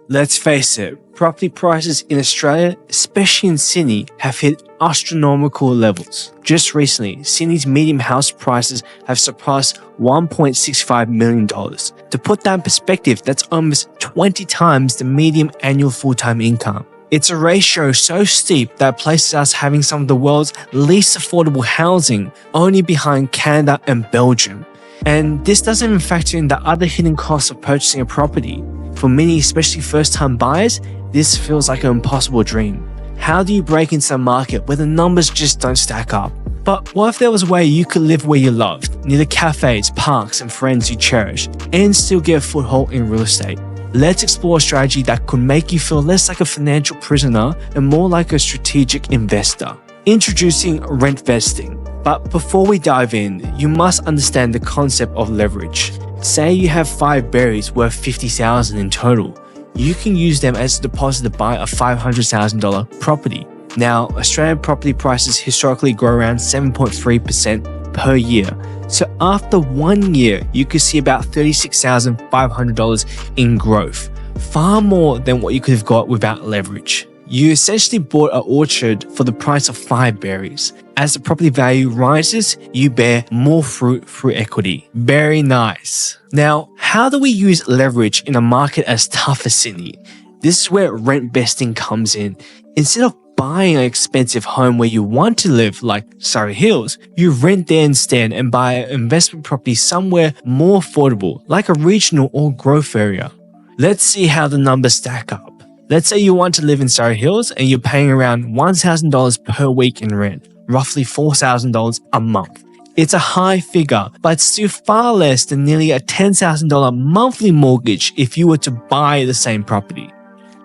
Let's face it, property prices in Australia, especially in Sydney, have hit astronomical levels. Just recently, Sydney's median house prices have surpassed $1.65 million. To put that in perspective, that's almost 20 times the median annual full-time income. It's a ratio so steep that places us having some of the world's least affordable housing, only behind Canada and Belgium. And this doesn't even factor in the other hidden costs of purchasing a property. For many, especially first-time buyers, this feels like an impossible dream. How do you break into a market where the numbers just don't stack up? But what if there was a way you could live where you loved, near the cafes, parks, and friends you cherish, and still get a foothold in real estate? Let's explore a strategy that could make you feel less like a financial prisoner and more like a strategic investor. Introducing Rentvesting. But before we dive in, you must understand the concept of leverage. Say you have 5 berries worth $50,000 in total. You can use them as a deposit to buy a $500,000 property. Now, Australian property prices historically grow around 7.3% per year. So after 1 year, you could see about $36,500 in growth, far more than what you could have got without leverage. You essentially bought an orchard for the price of 5 berries. As the property value rises, you bear more fruit through equity. Very nice. Now, how do we use leverage in a market as tough as Sydney? This is where Rentvesting comes in. Instead of buying an expensive home where you want to live, like Surrey Hills, you rent there instead and buy an investment property somewhere more affordable, like a regional or growth area. Let's see how the numbers stack up. Let's say you want to live in Surrey Hills and you're paying around $1,000 per week in rent, roughly $4,000 a month. It's a high figure, but it's still far less than nearly a $10,000 monthly mortgage if you were to buy the same property.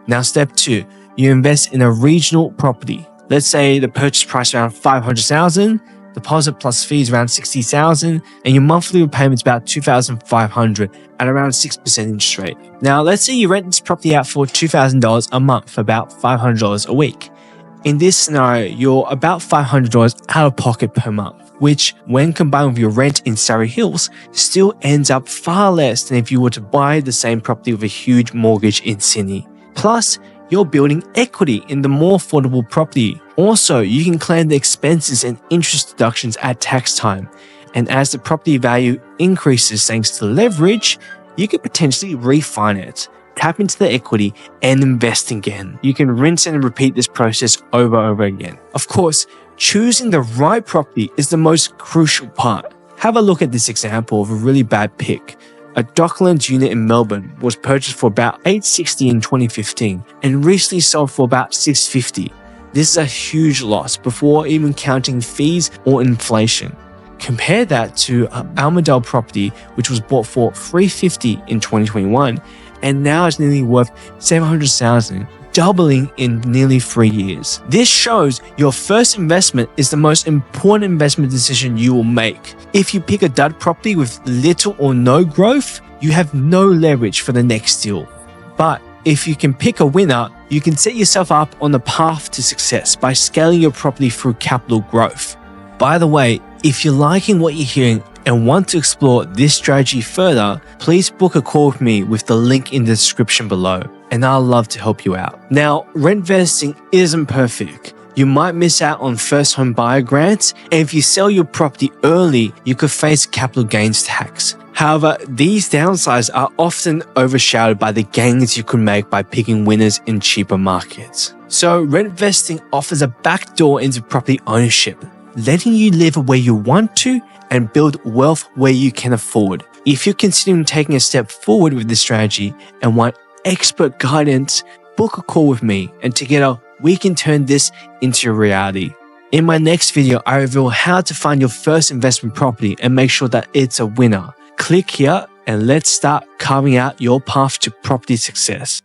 Now step 2, you invest in a regional property. Let's say the purchase price around $500,000, deposit plus fees around $60,000, and your monthly repayment's about $2,500 at around 6% interest rate. Now let's say you rent this property out for $2,000 a month, about $500 a week. In this scenario, you're about $500 out of pocket per month, which when combined with your rent in Surrey Hills, still ends up far less than if you were to buy the same property with a huge mortgage in Sydney. Plus, you're building equity in the more affordable property. Also, you can claim the expenses and interest deductions at tax time. And as the property value increases thanks to leverage, you could potentially refinance, tap into the equity, and invest again. You can rinse and repeat this process over and over again. Of course, choosing the right property is the most crucial part. Have a look at this example of a really bad pick. A Docklands unit in Melbourne was purchased for about $860 in 2015 and recently sold for about $650. This is a huge loss before even counting fees or inflation. Compare that to an Armadale property which was bought for $350 in 2021 and now is nearly worth $700,000, doubling in nearly 3 years. This shows your first investment is the most important investment decision you will make. If you pick a dud property with little or no growth, you have no leverage for the next deal. But if you can pick a winner, you can set yourself up on the path to success by scaling your property through capital growth. By the way, if you're liking what you're hearing and want to explore this strategy further, please book a call with me with the link in the description below, and I'll love to help you out. Now, rentvesting isn't perfect. You might miss out on first home buyer grants, and if you sell your property early, you could face capital gains tax. However, these downsides are often overshadowed by the gains you could make by picking winners in cheaper markets. So, rentvesting offers a backdoor into property ownership, letting you live where you want to and build wealth where you can afford. If you're considering taking a step forward with this strategy and want expert guidance, book a call with me, and together we can turn this into a reality. In my next video, I reveal how to find your first investment property and make sure that it's a winner. Click here and let's start carving out your path to property success.